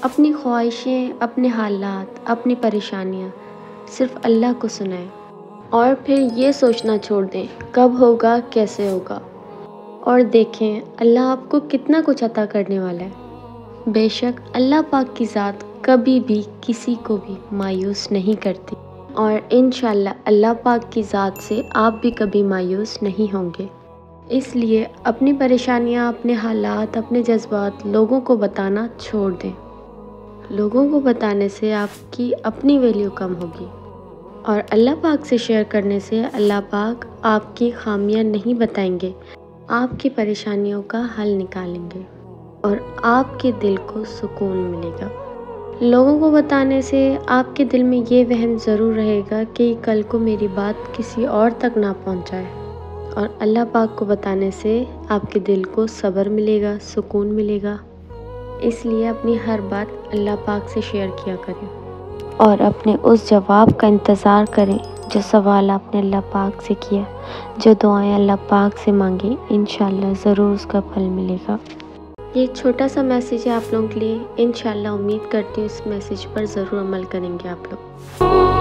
अपनी ख्वाहिशें, अपने हालात, अपनी परेशानियाँ सिर्फ़ अल्लाह को सुनाएँ और फिर ये सोचना छोड़ दें कब होगा, कैसे होगा और देखें अल्लाह आपको कितना कुछ अता करने वाला है। बेशक अल्लाह पाक की ज़ात कभी भी किसी को भी मायूस नहीं करती और इंशाअल्लाह अल्लाह पाक की ज़ात से आप भी कभी मायूस नहीं होंगे। इसलिए अपनी परेशानियाँ, अपने हालात, अपने जज़्बात लोगों को बताना छोड़ दें। लोगों को बताने से आपकी अपनी वैल्यू कम होगी और अल्लाह पाक से शेयर करने से अल्लाह पाक आपकी ख़ामियाँ नहीं बताएंगे, आपकी परेशानियों का हल निकालेंगे और आपके दिल को सुकून मिलेगा। लोगों को बताने से आपके दिल में ये वहम ज़रूर रहेगा कि कल को मेरी बात किसी और तक ना पहुंचाए और अल्लाह पाक को बताने से आपके दिल को सब्र मिलेगा, सुकून मिलेगा। इसलिए अपनी हर बात अल्लाह पाक से शेयर किया करें और अपने उस जवाब का इंतज़ार करें जो सवाल आपने अल्लाह पाक से किया, जो दुआएं अल्लाह पाक से मांगी, इंशाअल्लाह ज़रूर उसका फल मिलेगा। ये छोटा सा मैसेज है आप लोगों के लिए। इंशाअल्लाह उम्मीद करती हूँ इस मैसेज पर ज़रूर अमल करेंगे आप लोग।